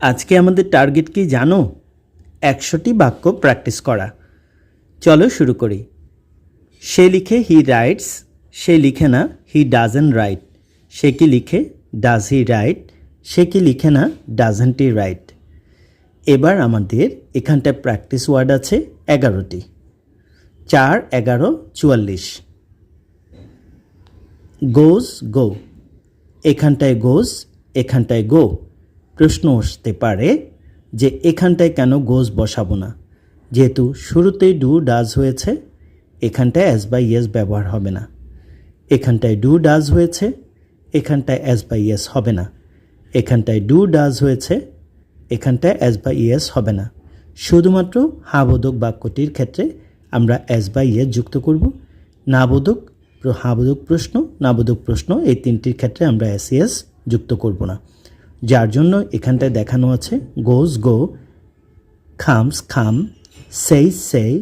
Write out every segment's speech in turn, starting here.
আজকে আমাদের টার্গেট কি জানো? 100টি বাক্য প্র্যাকটিস করা। চলো শুরু করি। সে লিখে হি রাইটস, সে লিখে না হি ডাজেন্ট রাইট। সে কি লিখে ডাজ হি রাইট, সে কি লিখে না ডাজেন্ট হি রাইট। এবার আমাদের এখানটায় প্র্যাকটিস ওয়ার্ড আছে 11টি। 4, 11, 44। গোজ গো, এখানটায় গোজ, এখানটায় গো। প্রশ্ন আসতে পারে যে এখানটায় কেন গোজ বসাবো না, যেহেতু শুরুতেই ডু ডাজ হয়েছে, এখানটায় অ্যাজ বাই ইয়েস ব্যবহার হবে না। এখানটায় ডু ডাজ হয়েছে, এখানটায় অ্যাজ বাই ইয়েস হবে না। এখানটায় ডু ডাজ হয়েছে, এখানটায় অ্যাজ বাই ইয়েস হবে না। শুধুমাত্র হাবোধক বাক্যটির ক্ষেত্রে আমরা অ্যাজ বাই ইয়েস যুক্ত করব। নাবোধক, হাবোধক প্রশ্ন, নাবোধক প্রশ্ন এই তিনটির ক্ষেত্রে আমরা এস ইয়েস যুক্ত করব না। যার জন্য এখানটায় দেখানো আছে গোজ গো, খামস come, says say,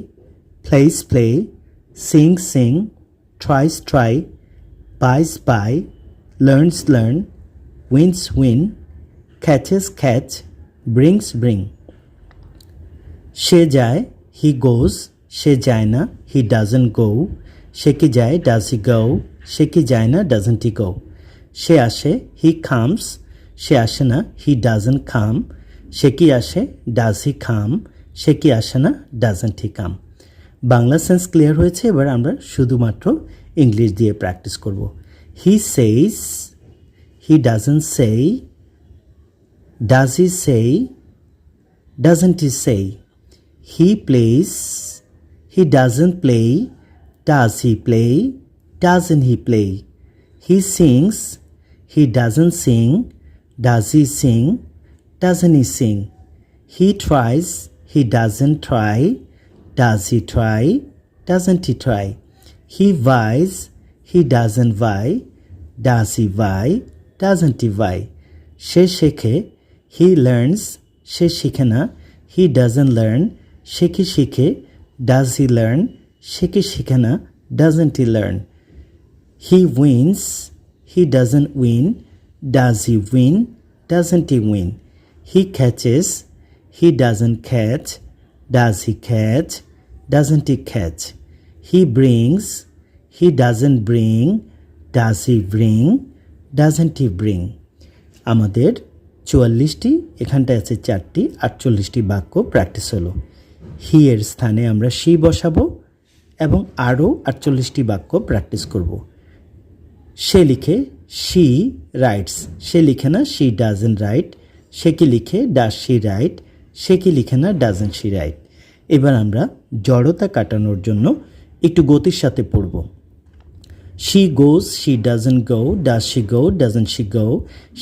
plays play, sings sing, tries try, buys buy, learns learn, wins win, catches catch, brings bring. সে যায় হি গোজ, সে যায় না হি ডাজন্ট গো। সে কি যায় ডাজ হি গো, সে কি যায় না ডাজন্ট হি গো। সে আসে হি কামস, সে আসে না হি ডাজন্ট কাম। সে কি আসে ডাজ হি কাম, সে কি আসে না doesn't he come. Bangla sense clear হয়েছে। এবার আমরা শুধুমাত্র ইংলিশ দিয়ে প্র্যাকটিস করব। He says, he doesn't say, does he say, doesn't he say. He plays, he doesn't play, does he play, doesn't he play. He sings, he doesn't sing, does he sing, doesn't he sing. He tries, he doesn't try, does he try, doesn't he try. He buys, he doesn't buy, does he buy, doesn't he buy. সে শেখে, he learns, সে শিখে না, he doesn't learn, সে কি শিখে, does he learn, সে কি শিখে না, doesn't he learn. He wins, he doesn't win, does he win, doesn't he win. He catches, he doesn't catch, does he catch, doesn't he catch. He brings, he doesn't bring, does he bring, doesn't he bring. আমাদের 44টি, এখানটায় আছে 4টি, 48টি বাক্য practice হলো। হি এর স্থানে আমরা she বসাবো এবং আরও 48টি বাক্য প্র্যাকটিস করব। সে লিখে শি রাইটস, সে লিখে না শি ডাজেন্ট রাইট। সে কি লিখে ডাজ শি রাইট, সে কি লিখে না ডাজেন্ট শি রাইট। এবার আমরা জড়তা কাটানোর জন্য একটু গতির সাথে পড়ব। She goes, she doesn't go, does she go, doesn't she go.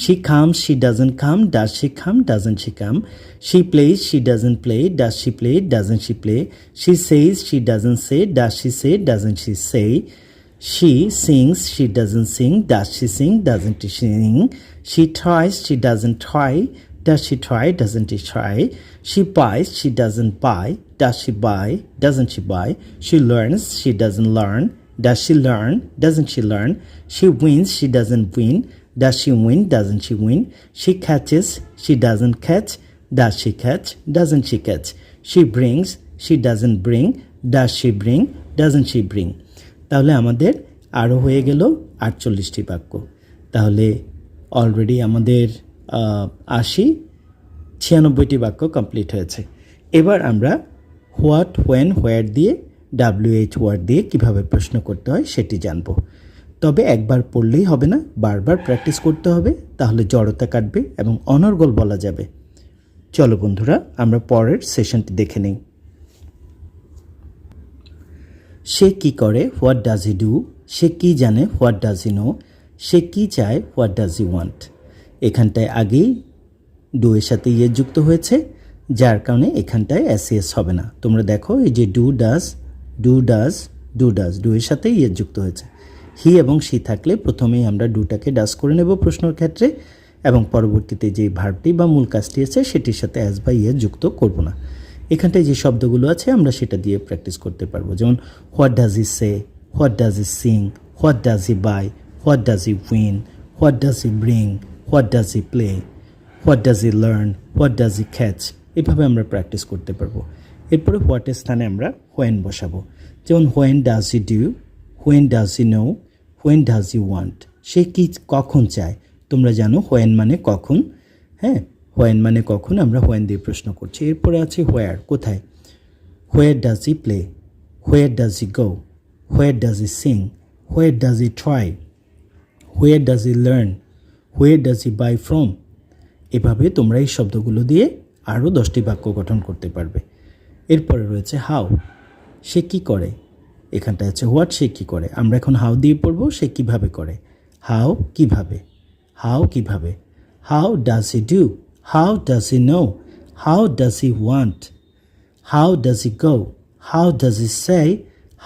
She comes, she doesn't come, does she come, doesn't she come. She plays, she doesn't play, does she play, doesn't she play. She says, she doesn't say, does she say, doesn't she say. She sings, she doesn't sing, does she sing, doesn't she sing. She tries, she doesn't try, does she try, doesn't she try. She buys, she doesn't buy, does she buy, doesn't she buy. She learns, she doesn't learn, does she learn, doesn't she learn. She wins, she doesn't win, does she win, doesn't she win. She catches, she doesn't catch, does she catch, doesn't she catch. She brings, she doesn't bring, does she bring, doesn't she bring. তাহলে আমাদের আরও হয়ে গেল 48টি বাক্য। তাহলে already আমাদের 96টি বাক্য complete হয়েছে। এবার আমরা হোয়াট, হোয়েন, হোয়ার দিয়ে WH ওয়ার্ড দিয়ে কিভাবে প্রশ্ন করতে হয় সেটি জানব। তবে একবার পড়লেই হবে না, বারবার প্র্যাকটিস করতে হবে, তাহলে জড়তা কাটবে এবং অনর্গল বলা যাবে। চলো বন্ধুরা, আমরা পরের সেশনটি দেখে নিই। সে কি করে, হোয়াট ডাজ হি ডু। সে কি জানে, হোয়াট ডাজ হি নো। সে কি চায়, হোয়াট ডাজ হি ওয়ান্ট। এখানটায় আগেই ডু এর সাথে ইয়ে যুক্ত হয়েছে, যার কারণে এখানটায় এস হবে না। তোমরা দেখো এই যে do does, do does, do does, do এর সাথে ইয়ে যুক্ত হয়েছে। হি এবং সি থাকলে প্রথমেই আমরা ডুটাকে ডাজ করে নেব প্রশ্নের ক্ষেত্রে, এবং পরবর্তীতে যে ভার্বটি বা মূল কাজটি আছে সেটির সাথে অ্যাজ বা ইয়ে যুক্ত করব না। এখানটায় যে শব্দগুলো আছে আমরা সেটা দিয়ে প্র্যাকটিস করতে পারবো। যেমন what does he say, what does he sing, what does he buy, what does he win, what does he bring, what does he play. What does he learn, what does he catch, এভাবে আমরা practice করতে পারবো। এরপরে হোয়াটের স্থানে আমরা when বসাবো। যেমন when does he do, when does he know, when does he want, সে কি কখন চায়। তোমরা জানো হোয়েন মানে কখন, হ্যাঁ, হোয়েন মানে কখন, আমরা হোয়েন দিয়ে প্রশ্ন করছি। এরপরে আছে হোয়ার, কোথায়। Where does he play, where does he go, where does he sing, where does he try, where does he learn, where does he buy from. এভাবে তোমরা এই শব্দগুলো দিয়ে আরও 10টি বাক্য গঠন করতে পারবে। এরপরে রয়েছে হাউ, সে কি করে। এখানটায় আছে হোয়াট, সে কি করে। আমরা এখন হাউ দিয়ে পড়বো, সে কিভাবে করে। হাউ কিভাবে, হাউ কিভাবে। How does he do, how does he know, how does he want, how does he go, how does he say,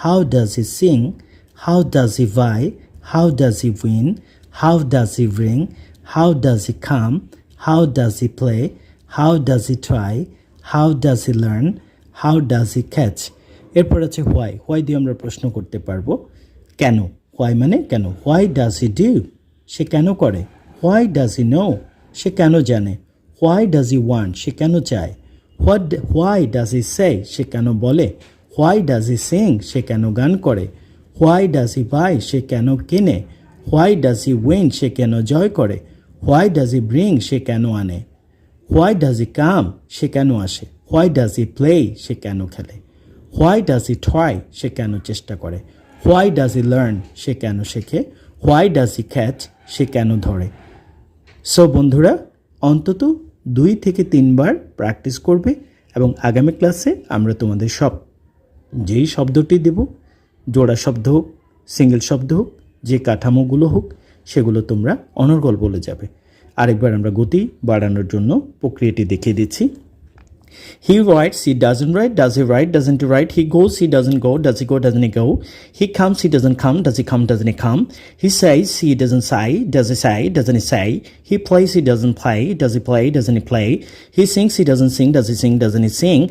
how does he sing, how does he buy, how does he win, how does he ring, how does he come, how does he play, how does he try, how does he learn, how does he catch. এরপর আছে why, why দিয়ে আমরা প্রশ্ন করতে পারবো কেন। Why মানে কেন। হোয়াই ডাজ হি ডু, সে কেন করে। হোয়াই ডাজ হি নো, সে কেন জানে। হোয়াই ডাজ হি ওয়ান্ট, সে কেন চায়। হোয়াই ডাজ হি সে, সে কেন বলে। হোয়াই ডাজ হি সিং, সে কেন গান করে। হোয়াই ডাজ হি বাই, সে কেন কেনে। হোয়াই ডাজ হি উইন, সে কেন জয় করে। হোয়াই ডাজ হি ব্রিং, সে কেন আনে। হোয়াই ডাজ হি কাম, সে কেন আসে। হোয়াই ডাজ হি প্লে, সে কেন খেলে। হোয়াই ডাজ হি ট্রাই, সে কেন চেষ্টা করে। হোয়াই ডাজ হি লার্ন, সে কেন শেখে। হোয়াই ডাজ হি ক্যাচ, সে কেন ধরে। সো বন্ধুরা, অন্তত 2 থেকে 3 বার প্র্যাকটিস করবে এবং আগামী ক্লাসে আমরা তোমাদের যেই শব্দটি দেব, জোড়া শব্দ হোক, সিঙ্গেল শব্দ হোক, যে কাঠামোগুলো হোক, সেগুলো তোমরা অনর্গল বলে যাবে। আরেকবার আমরা গতি বাড়ানোর জন্য প্রক্রিয়াটি দেখিয়ে দিচ্ছি। He writes, he doesn't write, does he write, doesn't he write, he goes, he doesn't go, does he go, doesn't he go, he comes, he doesn't come, does he come, doesn't he come, he says, he doesn't say, does he say, doesn't he say, he plays, he doesn't play, does he play, doesn't he play, he sings, he doesn't sing, does he sing, doesn't he sing,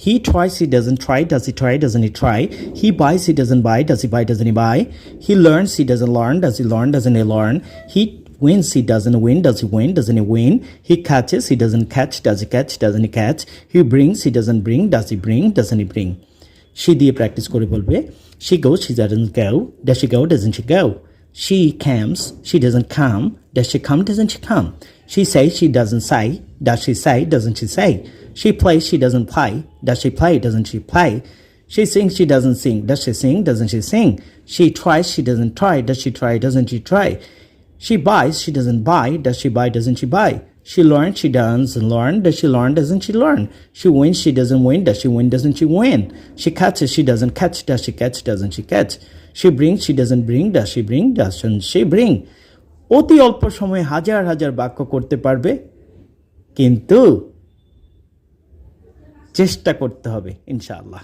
he tries, he doesn't try, does he try, doesn't he try, he buys, he doesn't buy, does he buy, doesn't he buy, he learns, he doesn't learn, does he learn, doesn't he learn, he wins, he doesn't win, does he win, doesn't he win, he catches, he doesn't catch, does he catch, doesn't he catch, he brings, he doesn't bring, does he bring, doesn't he bring. She দিয়ে practice করে বলবে, she goes, she doesn't go, does she go, doesn't she go, she comes, she doesn't come, does she come, doesn't she come, she says, she doesn't say, does she say, doesn't she say, she plays, she doesn't play, does she play, doesn't she play, she sings, she doesn't sing, does she sing, doesn't she sing, she tries, she doesn't try, does she try, doesn't she try, she buys, she doesn't buy, does she buy, doesn't she buy, she learns, she doesn't learn, does she learn, doesn't she learn, she wins, she doesn't win, does she win, doesn't she win, she catches, she doesn't catch, does she catch, doesn't she catch, she brings, she doesn't bring, does she bring, doesn't she bring. অতি অল্প সময়ে হাজার হাজার বাক্য করতে পারবে, কিন্তু চেষ্টা করতে হবে ইনশাআল্লাহ।